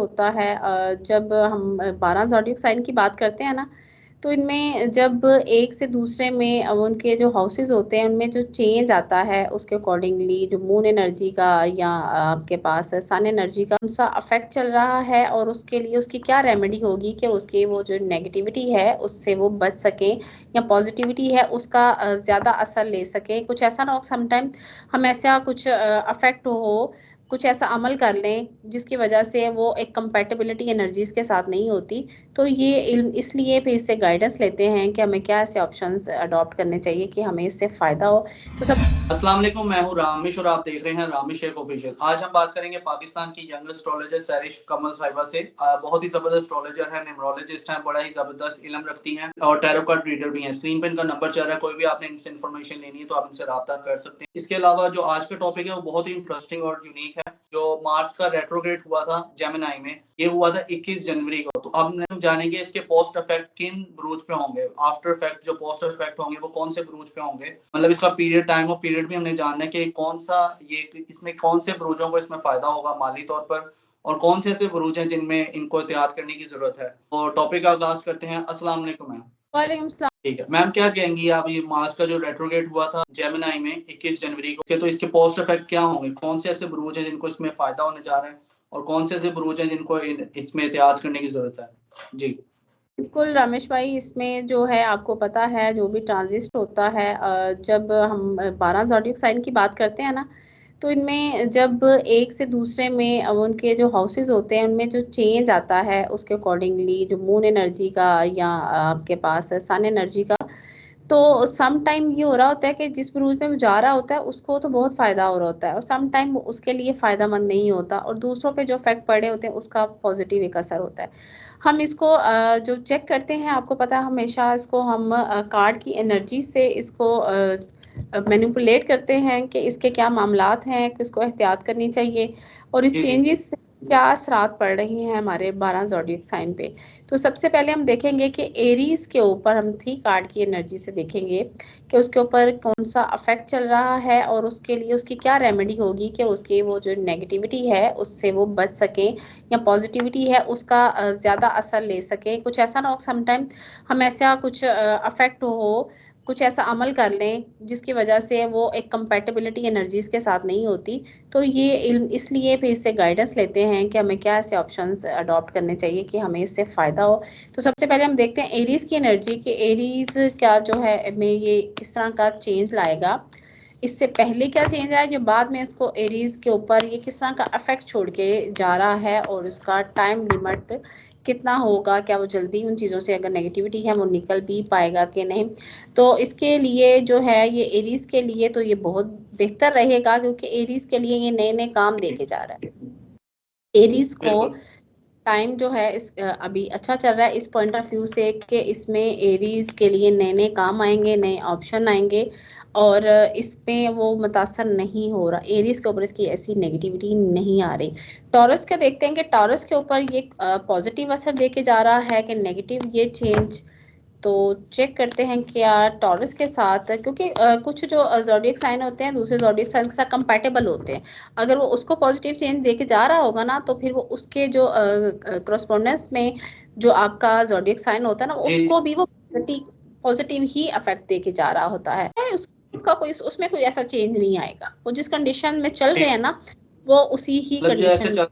होता है जब हम 12 ज़ोडिएक साइन की बात करते हैं ना, तो इनमें जब एक से दूसरे में उनके जो हाउसेस होते हैं उनमें जो चेंज आता है उसके अकॉर्डिंगली जो मून एनर्जी का या आपके पास सन एनर्जी का कौन सा अफेक्ट चल रहा है और उसके लिए उसकी क्या रेमेडी होगी कि उसकी वो जो नेगेटिविटी है उससे वो बच सके या पॉजिटिविटी है उसका ज़्यादा असर ले सके। कुछ ऐसा ना हो समटाइम हम ऐसा कुछ अफेक्ट हो, कुछ ऐसा अमल कर लें जिसकी वजह से वो एक कंपैटिबिलिटी एनर्जीज के साथ नहीं होती। तो ये इसलिए फिर इससे गाइडेंस लेते हैं कि हमें क्या ऐसे ऑप्शंस अडॉप्ट करने चाहिए कि हमें इससे फायदा हो। तो सब अस्सलाम वालेकुम, मैं हूं रामिश और आप देख रहे हैं रामिश शेख ऑफिशियल। आज हम बात करेंगे पाकिस्तान की यंग एस्ट्रोलॉजर सैरिश कमल साहिबा से। बहुत ही जबरदस्त एस्ट्रोलॉजर है, न्यूमरोलॉजिस्ट हैं, बड़ा ही जबरदस्त इल्म रखती हैं और टैरो कार्ड रीडर भी हैं। स्क्रीन पे इनका नंबर चल रहा है, कोई भी आपने इनसे इन्फॉर्मेशन लेनी है तो आप इनसे राब्ता कर सकते हैं। इसके अलावा जो आज का टॉपिक है वो बहुत ही इंटरेस्टिंग और यूनिक है। जो मार्स का रेट्रोग्रेड हुआ था जेमिनी में, ये हुआ था 21 जनवरी को। तो अब हम जानेंगे इसके पोस्ट इफेक्ट किन ब्रूज पे होंगे, आफ्टर इफेक्ट जो पोस्ट इफेक्ट होंगे वो कौन से ब्रूज पे होंगे, मतलब इसका पीरियड, टाइम ऑफ पीरियड भी हमने जानना है कि कौन सा ये इसमें कौन से ब्रूजों को इसमें फायदा होगा माली तौर पर और कौन से ऐसे ब्रूज हैं जिनमें इनको एहतियात करने की जरूरत है। और टॉपिक का आगाज करते हैं। अस्सलाम वालेकुम मैम। वालेकुम सलाम। ठीक है मैम, क्या कहेंगी आप, ये मार्स का जो रेट्रोग्रेड हुआ था जेमिनी में 21 जनवरी को, तो इसके पोस्ट इफेक्ट क्या होंगे, कौन से ऐसे ब्रूज हैं जिनको इसमें फायदा होने जा रहा है और कौन से ऐसे ब्रूज हैं जिनको इसमें एहतियात करने की जरूरत है? जी बिल्कुल रमेश भाई, इसमें जो है आपको पता है जो भी ट्रांजिट होता है जब हम 12 ज़ोडिएक साइन की बात करते हैं ना, तो इनमें जब एक से दूसरे में उनके जो हाउसेस होते हैं उनमें जो चेंज आता है उसके अकॉर्डिंगली जो मून एनर्जी का या आपके पास सन एनर्जी का, तो सम टाइम ये हो रहा होता है कि जिस ब्रूज में वो जा रहा होता है उसको तो बहुत फायदा हो रहा होता है और सम टाइम उसके लिए फायदेमंद नहीं होता और दूसरों पे जो इफेक्ट पड़े होते हैं उसका पॉजिटिव एक असर होता है। हम इसको जो चेक करते हैं, आपको पता है हमेशा इसको हम कार्ड की एनर्जी से इसको मैनिपुलेट करते हैं कि इसके क्या मामलात हैं, किसको एहतियात करनी चाहिए और इस चेंजेस से क्या असरात पड़ रही हैं हमारे 12 ज़ोडिएक साइन पे। तो सबसे पहले हम देखेंगे कि एरीज के ऊपर हम 3 कार्ड की एनर्जी से देखेंगे कि उसके ऊपर कौन सा अफेक्ट चल रहा है और उसके लिए उसकी क्या रेमेडी होगी कि उसकी वो जो नेगेटिविटी है उससे वो बच सके या पॉजिटिविटी है उसका ज़्यादा असर ले सके। कुछ ऐसा ना हो समटाइम हम ऐसा कुछ अफेक्ट हो, कुछ ऐसा अमल कर लें जिसकी वजह से वो एक कंपैटिबिलिटी एनर्जीज के साथ नहीं होती। तो ये इसलिए फिर इससे गाइडेंस लेते हैं कि हमें क्या ऐसे ऑप्शंस अडॉप्ट करने चाहिए कि हमें इससे फायदा हो। तो सबसे पहले हम देखते हैं एरीज की एनर्जी कि एरीज क्या जो है में ये किस तरह का चेंज लाएगा, इससे पहले क्या चेंज आया जो बाद में इसको एरीज के ऊपर ये किस तरह का इफेक्ट छोड़ के जा रहा है और उसका टाइम लिमिट कितना होगा, क्या वो जल्दी उन चीज़ों से अगर नेगेटिविटी है वो निकल भी पाएगा कि नहीं। तो इसके लिए जो है ये एरीज के लिए तो ये बहुत बेहतर रहेगा क्योंकि एरीज के लिए ये नए नए काम दे के जा रहा है। एरीज को टाइम जो है अभी अच्छा चल रहा है इस पॉइंट ऑफ व्यू से कि इसमें एरीज के लिए नए नए काम आएंगे, नए ऑप्शन आएंगे और इसमें वो मुतासर नहीं हो रहा, एरीज के ऊपर इसकी ऐसी नेगेटिविटी नहीं आ रही। टॉरस का देखते हैं कि टॉरस के ऊपर ये पॉजिटिव असर दे के जा रहा है कि नेगेटिव ये चेंज। तो चेक करते हैं क्या टॉरस के साथ, क्योंकि कुछ जो ज़ोडिएक साइन होते हैं दूसरे ज़ोडिएक साइन के साथ कंपैटिबल होते हैं। अगर वो उसको पॉजिटिव चेंज देके जा रहा होगा ना तो फिर वो उसके जो करस्पॉन्डेंस में जो आपका ज़ोडिएक साइन होता है ना उसको भी वो पॉजिटिव ही अफेक्ट देके जा रहा होता है। उसका कोई उसमें कोई ऐसा चेंज नहीं आएगा, वो जिस कंडीशन में चल रहे हैं ना वो उसी ही कंडीशन,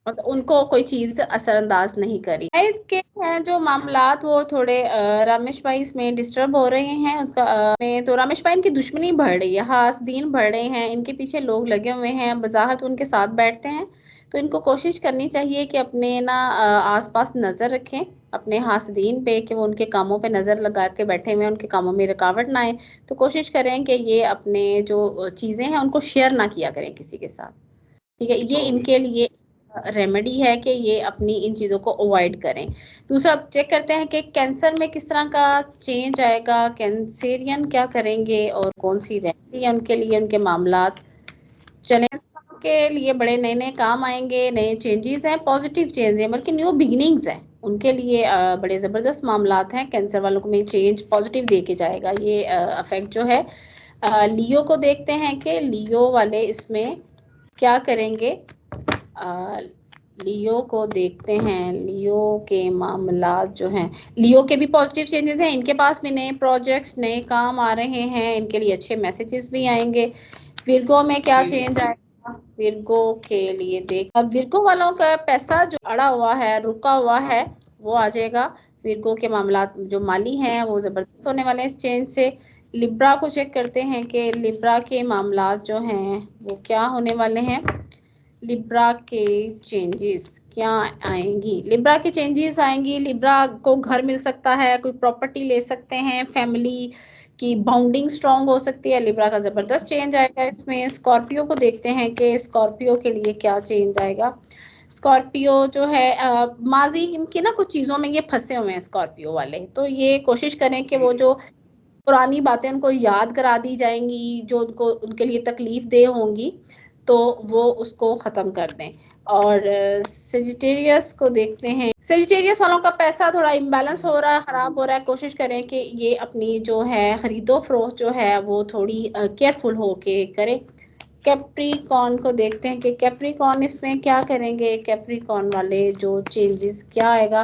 मतलब उनको कोई चीज असरअंदाज नहीं करी। के हैं जो मामलात वो थोड़े रमेश भाई इसमें डिस्टर्ब हो रहे हैं उसका में, तो रमेश भाई इनकी दुश्मनी बढ़ रही है, हासदीन बढ़ रहे हैं, इनके पीछे लोग लगे हुए हैं, बज़ाहिर उनके साथ बैठते हैं। तो इनको कोशिश करनी चाहिए कि अपने ना आसपास नजर रखें अपने हासदीन पे कि वो उनके कामों पे नजर लगा के बैठे हुए हैं, उनके कामों में रुकावट ना आए। तो कोशिश करें कि ये अपने जो चीजें हैं उनको शेयर ना किया करें किसी के साथ, ठीक है। ये इनके लिए रेमेडी है कि ये अपनी इन चीजों को अवॉइड करें। दूसरा चेक करते हैं कि कैंसर में किस तरह का चेंज आएगा, कैंसेरियन क्या करेंगे और कौन सी रेमेडी है उनके लिए, उनके मामलात चले के लिए बड़े नए नए काम आएंगे, नए चेंजेस हैं, पॉजिटिव चेंज है बल्कि न्यू बिगिनिंग्स हैं उनके लिए। बड़े जबरदस्त मामलात हैं कैंसर वालों को में चेंज पॉजिटिव दे के जाएगा ये अफेक्ट जो है। लियो को देखते हैं कि लियो वाले इसमें क्या करेंगे। लियो को देखते हैं। लियो के मामला जो हैं, लियो के भी पॉजिटिव चेंजेस हैं, इनके पास भी नए प्रोजेक्ट्स, नए काम आ रहे हैं, इनके लिए अच्छे मैसेजेस भी आएंगे। विर्गो में क्या चेंज आएगा? विर्गो के लिए देख, अब विर्गो वालों का पैसा जो अड़ा हुआ है, रुका हुआ है, वो आ जाएगा। विर्गो के मामला जो माली हैं वो जबरदस्त होने वाले हैं इस चेंज से। लिब्रा को चेक करते हैं कि लिब्रा के मामला जो हैं वो क्या होने वाले हैं। लिब्रा के चेंजेस क्या आएंगी? लिब्रा के चेंजेस आएंगी, लिब्रा को घर मिल सकता है, कोई प्रॉपर्टी ले सकते हैं, फैमिली की बॉन्डिंग स्ट्रांग हो सकती है। लिब्रा का जबरदस्त चेंज आएगा इसमें। स्कॉर्पियो को देखते हैं कि स्कॉर्पियो के लिए क्या चेंज आएगा। स्कॉर्पियो जो है माजी इनकी ना कुछ चीजों में ये फंसे हुए हैं स्कॉर्पियो वाले, तो ये कोशिश करें कि वो जो पुरानी बातें उनको याद करा दी जाएंगी, जो उनको उनके लिए तकलीफ दे होंगी, तो वो उसको खत्म कर दें। और सेजिटेरियस को देखते हैं। सेजिटेरियस वालों का पैसा थोड़ा इम्बैलेंस हो रहा है, खराब हो रहा है। कोशिश करें कि ये अपनी जो है खरीदो फरोख्त जो है वो थोड़ी केयरफुल होके करें। कैप्रिकॉर्न को देखते हैं कि कैप्रिकॉर्न इसमें क्या करेंगे। कैप्रिकॉर्न वाले जो चेंजेस क्या आएगा।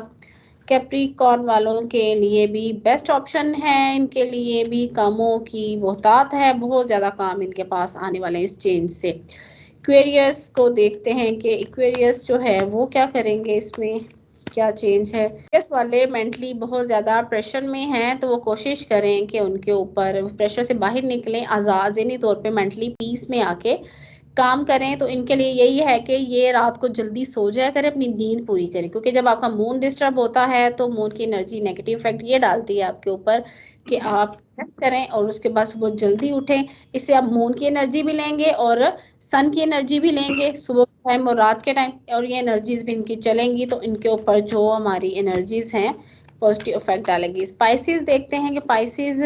कैप्रिकॉर्न वालों के लिए भी बेस्ट ऑप्शन है, इनके लिए भी कामों की बहुतात है, बहुत ज्यादा काम इनके पास आने वाले हैं इस चेंज से। एक्वेरियस को देखते हैं कि एक्वेरियस जो है वो क्या करेंगे, इसमें क्या चेंज है। एक्वेरियस वाले मेंटली बहुत ज्यादा प्रेशर में हैं, तो वो कोशिश करें कि उनके ऊपर प्रेशर से बाहर निकलें, आजाद ज़हनी तौर पे मेंटली पीस में आके काम करें। तो इनके लिए यही है कि ये रात को जल्दी सो जाया करें, अपनी नींद पूरी करें, क्योंकि जब आपका मून डिस्टर्ब होता है तो मून की एनर्जी नेगेटिव इफेक्ट ये डालती है आपके ऊपर कि आप रेस्ट करें और उसके बाद सुबह जल्दी उठें। इससे आप मून की एनर्जी भी लेंगे और सन की एनर्जी भी लेंगे सुबह के टाइम और रात के टाइम, और ये एनर्जीज भी इनकी चलेंगी, तो इनके ऊपर जो हमारी एनर्जीज हैं पॉजिटिव इफेक्ट डालेगी। स्पाइसेस देखते हैं कि स्पाइसेस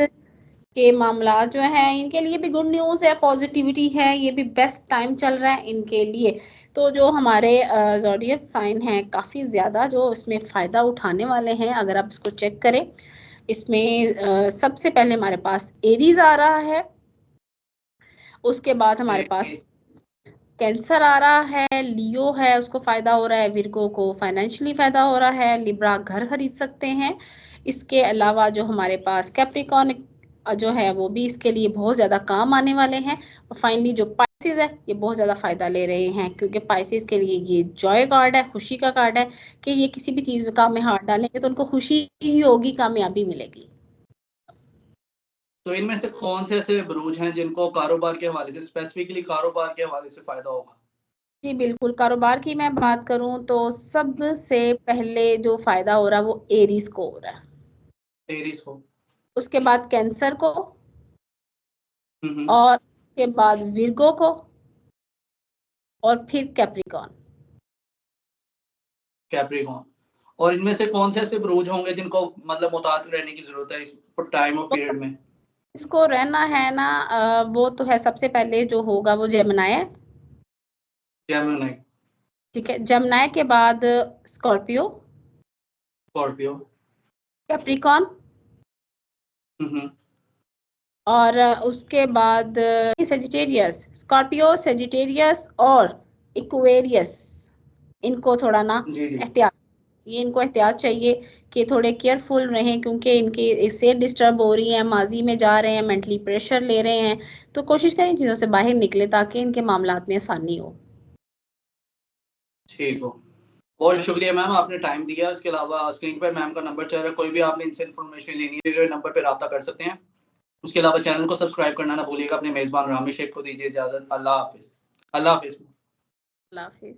के मामला जो है इनके लिए भी गुड न्यूज है, पॉजिटिविटी है, ये भी बेस्ट टाइम चल रहा है इनके लिए। तो जो हमारे ज़ोडिएक साइन है काफी ज्यादा जो इसमें फायदा उठाने वाले हैं, अगर आप इसको चेक करें। इसमें सबसे पहले हमारे पास एरीज आ रहा है, उसके बाद हमारे पास कैंसर आ रहा है, लियो है उसको फायदा हो रहा है, विर्गो को फाइनेंशियली फायदा हो रहा है, लिब्रा घर खरीद सकते हैं। इसके अलावा जो हमारे पास कैप्रिकॉर्न जो है वो भी इसके लिए बहुत ज्यादा काम आने वाले हैं। और फाइनली जो पाइसेस है ये बहुत ज्यादा फायदा ले रहे हैं, क्योंकि पाइसेस के लिए ये जॉय कार्ड है, खुशी का कार्ड है, कि ये किसी भी चीज में काम में हाथ डालेंगे तो उनको खुशी ही होगी, कामयाबी मिलेगी। तो इनमें से कौन से ऐसे बुरूज हैं जिनको कारोबार के हवाले से, स्पेसिफिकली कारोबार के हवाले से फायदा होगा? जी बिल्कुल, कारोबार की मैं बात करूं तो सबसे पहले जो फायदा हो रहा है वो एरीज को हो रहा है, एरीज को, उसके बाद कैंसर को, और उसके बाद विर्गो को, और फिर कैप्रिकॉर्न। कैप्रिकॉर्न। और इनमें से कौन से ऐसे बुरूज होंगे जिनको मतलब मुताद रहने की जरूरत है इस टाइम ऑफ पीरियड में? इसको रहना है ना, वो तो है सबसे पहले जो होगा वो जेमिनी है। जेमिनी, ठीक है, जेमिनी के बाद स्कॉर्पियो, स्कॉर्पियो, कैप्रिकॉर्न, और उसके बाद सेजिटेरियस। स्कॉर्पियो, सेजिटेरियस और इक्वेरियस, इनको थोड़ा ना एहतियात, ये इनको एहतियात चाहिए कि थोड़े केयरफुल रहें, क्योंकि इनकी इससे डिस्टर्ब हो रही है, माजी में जा रहे हैं, मेंटली प्रेशर ले रहे हैं। तो कोशिश करें चीज़ों से बाहर निकले ताकि इनके मामलात में आसानी हो। ठीक हो, बहुत शुक्रिया मैम, आपने टाइम दिया। इसके अलावा स्क्रीन पर मैम का नंबर चल रहा है, कोई भी आपने इनसे इन्फॉर्मेशन लेनी है नंबर पर रब्ता कर सकते हैं। उसके अलावा चैनल को सब्सक्राइब करना ना भूलिएगा। अपने मेजबान रामेश शेख को दीजिए इजाजत। अल्लाह हाफिज। अल्लाह हाफिज। अल्लाह हाफिज।